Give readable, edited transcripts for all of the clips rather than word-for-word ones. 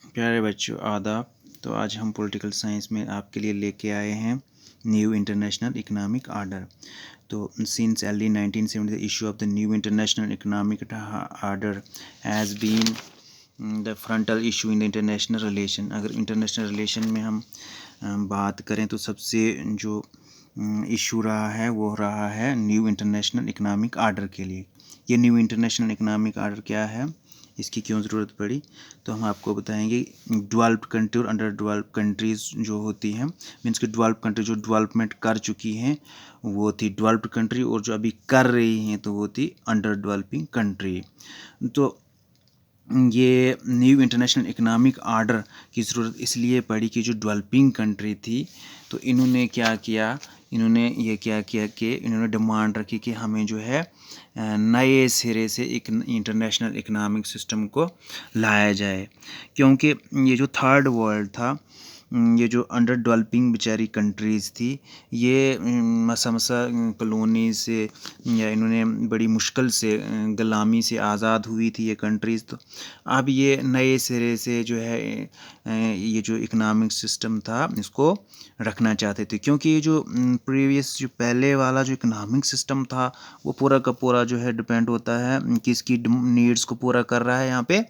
प्यारे बच्चों आदाब। तो आज हम पॉलिटिकल साइंस में आपके लिए लेके आए हैं न्यू इंटरनेशनल इकोनॉमिक आर्डर। तो since early 1970 the issue of the new international economic order has been the frontal issue in the international relation. अगर इंटरनेशनल रिलेशन में हम बात करें तो सबसे जो इशू रहा है वो रहा है न्यू इंटरनेशनल इकोनॉमिक आर्डर के लिए। ये न्यू इंटरनेशनल इकोनॉमिक आर्डर क्या है, इसकी क्यों ज़रूरत पड़ी, तो हम आपको बताएंगे। डेवलप्ड कंट्री और अंडर डेवलप्ड कंट्रीज़ जो होती हैं, मीन्स कि डेवलप्ड कंट्री जो डेवलपमेंट कर चुकी हैं वो थी डेवलप्ड कंट्री, और जो अभी कर रही हैं तो वो थी अंडर डेवलपिंग कंट्री। तो ये न्यू इंटरनेशनल इकोनॉमिक आर्डर की ज़रूरत इसलिए पड़ी कि जो डेवलपिंग कंट्री थी तो इन्होंने क्या किया, कि इन्होंने डिमांड रखी कि हमें जो है नए सिरे से एक इंटरनेशनल इकोनॉमिक सिस्टम को लाया जाए। क्योंकि ये जो थर्ड वर्ल्ड था, ये जो अंडर डेवलपिंग बेचारी कंट्रीज़ थी, ये मसा कॉलोनी से या इन्होंने बड़ी मुश्किल से ग़ुलामी से आज़ाद हुई थी ये कंट्रीज़। तो अब ये नए सिरे से जो है ये जो इकोनॉमिक सिस्टम था इसको रखना चाहते थे, क्योंकि ये जो प्रीवियस जो पहले वाला जो इकोनॉमिक सिस्टम था वो पूरा का पूरा जो है डिपेंड होता है किसकी नीड्स को पूरा कर रहा है। यहाँ पे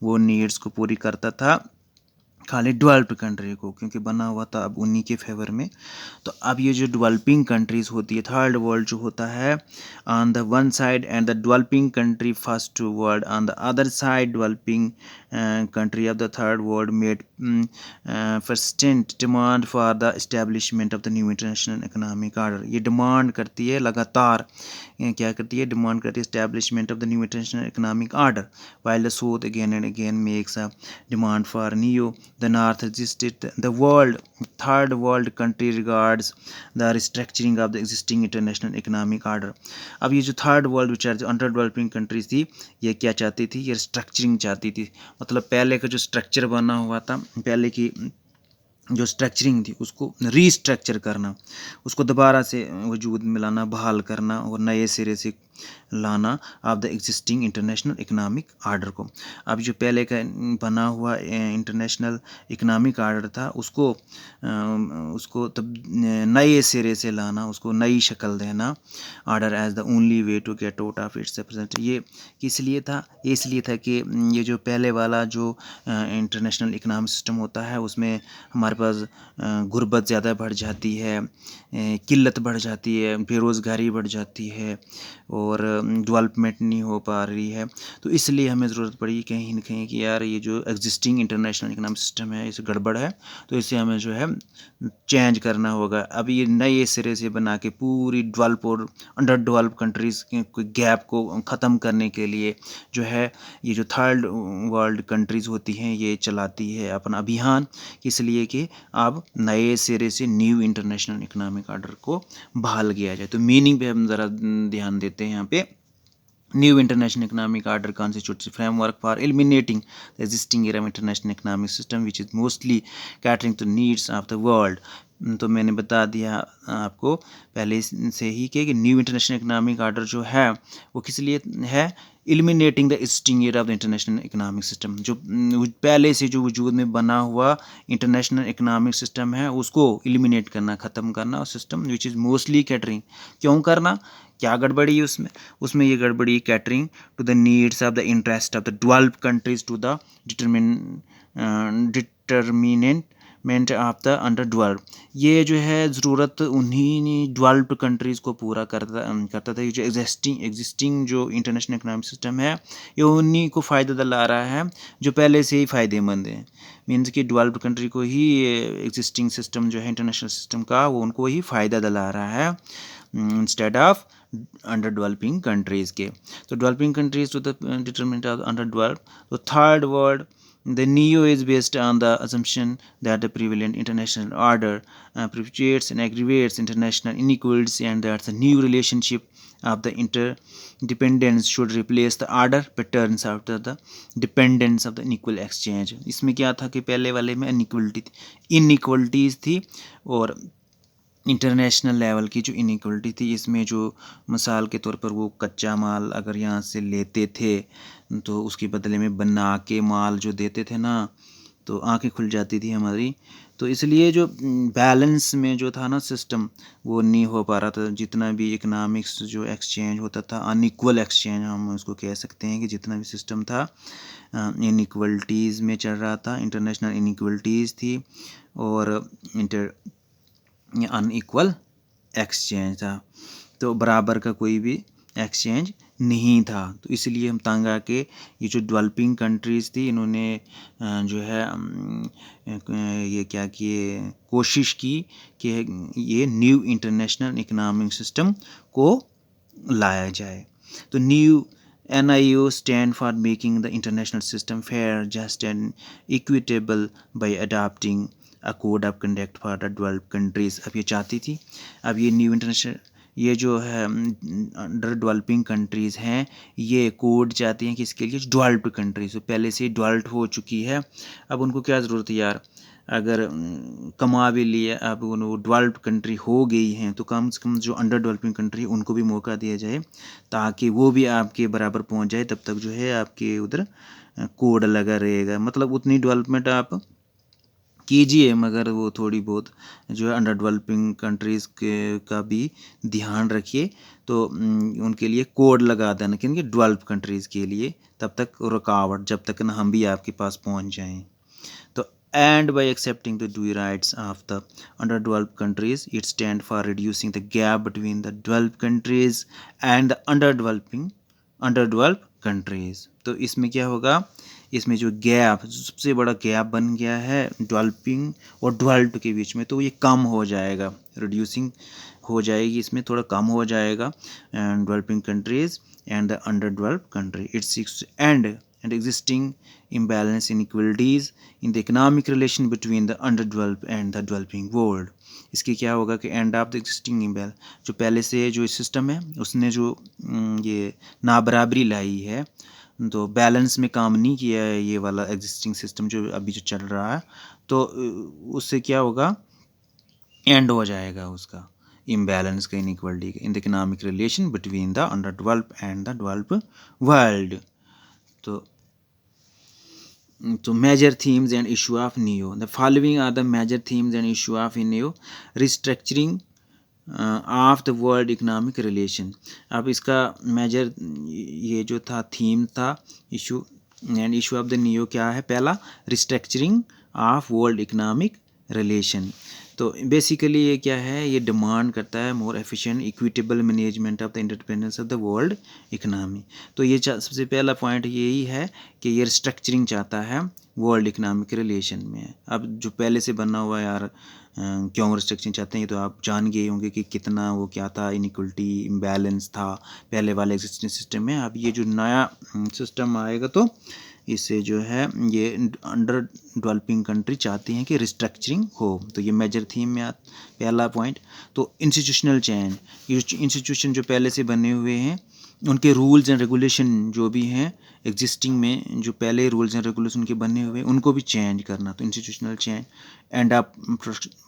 वो नीड्स को पूरी करता था खाली डेवलप्ड कंट्री को, क्योंकि बना हुआ था अब उन्हीं के फेवर में। तो अब ये जो डेवलपिंग कंट्रीज़ होती है, थर्ड वर्ल्ड जो होता है on the one side and the developing country first world on the other side, developing country of the third world made persistent demand for the establishment of the new international economic order. ये demand करती है लगातार, क्या करती है, demand करती है establishment of the new international economic order, while the south again and again makes a demand for new. The north resisted. The third world country regards the restructuring of the existing international economic order. अब ये जो third world which are under developing countries थी, ये क्या चाहती थी, ये restructuring चाहती थी। मतलब पहले का जो स्ट्रक्चर बना हुआ था, पहले की जो स्ट्रक्चरिंग थी उसको रीस्ट्रक्चर करना, उसको दोबारा से वजूद में लाना, बहाल करना और नए सिरे से लाना of the existing international economic order को। अब जो पहले का बना हुआ इंटरनेशनल इकोनॉमिक आर्डर था उसको तब नए सिरे से लाना, उसको नई शक्ल देना। Order as the only way to get out of its present. ये किस लिए था, ये इसलिए था कि ये जो पहले वाला जो इंटरनेशनल इकोनॉमिक सिस्टम होता है उसमें हमारे पास गुर्बत ज़्यादा बढ़ जाती है, किल्लत बढ़ जाती है, बेरोज़गारी बढ़ जाती है और डेवलपमेंट नहीं हो पा रही है। तो इसलिए हमें ज़रूरत पड़ी कहीं ना कहीं कि यार ये जो एग्जिस्टिंग इंटरनेशनल इकोनॉमिक सिस्टम है इसे गड़बड़ है, तो इसे हमें जो है चेंज करना होगा। अब ये नए सिरे से बना के पूरी डेवलप और अंडर डेवलप कंट्रीज़ के गैप को ख़त्म करने के लिए जो है ये जो थर्ड वर्ल्ड कंट्रीज़ होती हैं ये चलाती है अपना अभियान, इसलिए कि अब नए सिरे से न्यू इंटरनेशनल इकोनॉमिक आर्डर को बहाल किया जाए। तो मीनिंग पे हम ज़रा ध्यान देते हैं यहाँ पे। New international economic order constitutes a framework for eliminating the existing era of international economic system which is mostly catering to needs of the world. तो मैंने बता दिया आपको पहले से ही कि न्यू इंटरनेशनल इकोनॉमिक आर्डर जो है वो किस लिए है, eliminating the existing era of the international economic system. जो पहले से जो वजूद में बना हुआ इंटरनेशनल इकोनॉमिक सिस्टम है उसको एलिमिनेट करना, ख़त्म करना, और system which is mostly catering. क्यों करना, क्या गड़बड़ी है उसमें ये गड़बड़ी catering to the needs of the interest of the developed countries to the determinant of the under develop. ये जो है ज़रूरत उन्हीं डेवलप्ड कंट्रीज़ को पूरा करता था। ये जो एग्जिस्टिंग जो इंटरनेशनल इकोनॉमिक सिस्टम है ये उन्हीं को फ़ायदा दिला रहा है जो पहले से ही फ़ायदेमंद हैं। मीन्स कि डेवलप्ड कंट्री को ही एग्जिस्टिंग सिस्टम जो है इंटरनेशनल सिस्टम का वो उनको ही फ़ायदा दिला रहा है instead of under developing countries के। तो developing countries to the determinant of under develop. तो third world the NEO is based on the assumption that the prevalent international order perpetuates and aggravates international inequalities, and that the new relationship of the interdependence should replace the order patterns after the dependence of the unequal exchange। इसमें क्या था कि पहले वाले में inequalities थी और international level की जो इनइक्वलिटी थी इसमें जो मिसाल के तौर पर वो कच्चा माल अगर यहाँ से लेते थे तो उसके बदले में बना के माल जो देते थे ना, तो आंखें खुल जाती थी हमारी। तो इसलिए जो बैलेंस में जो था ना सिस्टम, वो नहीं हो पा रहा था। जितना भी इकनॉमिक्स जो एक्सचेंज होता था, अनइक्वल एक्सचेंज हम उसको कह सकते हैं, कि जितना भी सिस्टम था इनइक्वलिटीज़ में चल रहा था, इंटरनेशनल इनइक्वलिटीज़ थी और अनइक्वल एक्सचेंज था। तो बराबर का कोई भी एक्सचेंज नहीं था। तो इसलिए हम तंग आके ये जो डेवलपिंग कंट्रीज़ थी, इन्होंने जो है ये क्या किए, कोशिश की कि ये न्यू इंटरनेशनल इकोनॉमिक सिस्टम को लाया जाए। तो new NIO stand for making the international system fair, just and equitable by adopting a code of conduct for the developed countries। अब ये चाहती थी, अब ये न्यू इंटरनेशनल, ये जो है अंडर डेवलपिंग कंट्रीज़ हैं, ये कोड चाहती हैं कि इसके लिए डेवलप्ड कंट्रीज, तो पहले से डेवलप्ड हो चुकी है, अब उनको क्या ज़रूरत है यार, अगर कमा भी लिया, अब वो डेवलप्ड कंट्री हो गई हैं, तो कम से कम जो अंडर डेवलपिंग कंट्री उनको भी मौका दिया जाए, ताकि वो भी आपके बराबर पहुंच जाए। तब तक जो है आपके उधर कोड लगा रहेगा, मतलब उतनी डेवलपमेंट आप कीजिए, मगर वो थोड़ी बहुत जो है अंडर डेवलपिंग कंट्रीज़ के का भी ध्यान रखिए। तो उनके लिए कोड लगा देना, क्योंकि डेवलप कंट्रीज़ के लिए, तब तक रुकावट, जब तक ना हम भी आपके पास पहुंच जाएं। तो and by accepting the due rights of the underdeveloped countries, it stand for reducing the gap between the developed countries and the underdeveloped countries। तो इसमें क्या होगा, इसमें जो गैप, सबसे बड़ा गैप बन गया है डेवलपिंग और डेवलप्ड के बीच में, तो ये कम हो जाएगा, रिड्यूसिंग हो जाएगी, इसमें थोड़ा कम हो जाएगा developing countries and the under developed country. It seeks and existing imbalance inequalities in the economic relation between the underdeveloped and the developing world। इसकी क्या होगा कि end of the existing imbalance, जो पहले से जो सिस्टम है उसने जो ये नाबराबरी लाई है, तो बैलेंस में काम नहीं किया है ये वाला एग्जिस्टिंग सिस्टम जो अभी जो चल रहा है, तो उससे क्या होगा, एंड हो जाएगा उसका इम्बैलेंस का, inequality in the economic relation between the under developed and the developed world. तो major themes and issue of NEO, the following are the major themes and issue of NEO: restructuring of the world economic relation. अब इसका major ये जो था theme था, issue and issue of the neo क्या है, पहला restructuring of world economic relation. तो बेसिकली ये क्या है, ये डिमांड करता है more efficient equitable management of the independence of the world economy. तो ये सबसे पहला पॉइंट यही है कि ये रिस्ट्रक्चरिंग चाहता है वर्ल्ड इकोनॉमिक रिलेशन में। अब जो पहले से बना हुआ है यार, क्यों रिस्ट्रक्चरिंग चाहते हैं, तो आप जान गए होंगे कि कितना वो क्या था, इनइक्वलिटी, इम्बैलेंस था पहले वाले एग्जिस्टिंग सिस्टम में। अब ये जो नया सिस्टम आएगा, तो इससे जो है ये अंडर डेवलपिंग कंट्री चाहती हैं कि रिस्ट्रक्चरिंग हो। तो ये मेजर थीम में पहला पॉइंट। तो इंस्टीट्यूशनल चेंज, ये इंस्टीट्यूशन जो पहले से बने हुए हैं, उनके रूल्स एंड रेगुलेशन जो भी हैं एग्जिस्टिंग में, जो पहले रूल्स एंड रेगुलेशन के बने हुए, उनको भी चेंज करना। तो institutional change end of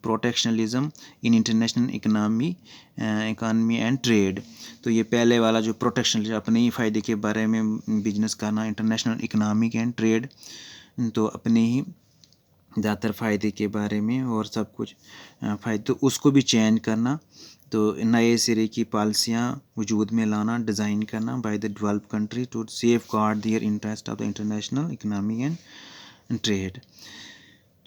protectionalism in international economy and trade. तो ये पहले वाला जो प्रोटेक्शनलिज्म, अपने ही फ़ायदे के बारे में बिजनेस करना, इंटरनेशनल इकॉनमिक एंड ट्रेड, तो अपने ही ज़्यादातर फ़ायदे के बारे में और सब कुछ फ़ायदे, तो उसको भी चेंज करना। तो नए सिरे की पॉलिसियाँ वजूद में लाना, डिज़ाइन करना by the developed country to safeguard their interest of the international economy and trade.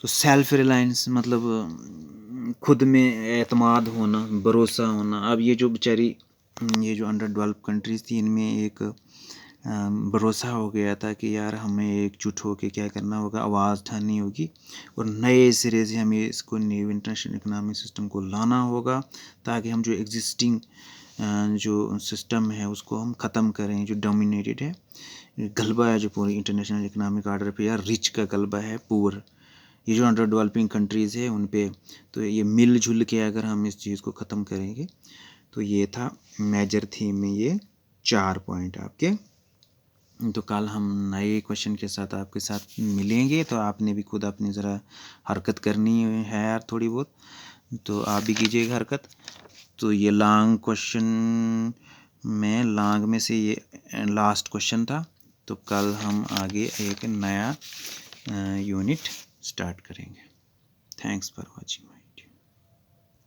तो सेल्फ रिलायंस मतलब खुद में एतमाद होना, भरोसा होना। अब ये जो बेचारी ये जो अंडर डेवलप कंट्रीज़ थी, इनमें एक भरोसा हो गया था कि यार हमें एकजुट होकर क्या करना होगा, आवाज़ उठानी होगी और नए सिरे से हमें इसको न्यू इंटरनेशनल इकोनॉमिक सिस्टम को लाना होगा, ताकि हम जो एग्जिस्टिंग जो सिस्टम है उसको हम ख़त्म करें, जो डोमिनेटेड है, गलबा है जो पूरी इंटरनेशनल इकोनॉमिक आर्डर पे, यार रिच का गलबा है पुअर, ये जो अंडर डेवलपिंग कंट्रीज़ है उन पे। तो ये मिलजुल के अगर हम इस चीज़ को ख़त्म करेंगे, तो ये था मेजर थीम में ये 4 पॉइंट आपके। तो कल हम नए क्वेश्चन के साथ आपके साथ मिलेंगे, तो आपने भी खुद अपनी ज़रा हरकत करनी है यार थोड़ी बहुत, तो आप भी कीजिएगा हरकत। तो ये लॉन्ग क्वेश्चन में से ये लास्ट क्वेश्चन था। तो कल हम आगे एक नया यूनिट स्टार्ट करेंगे। Thanks for watching.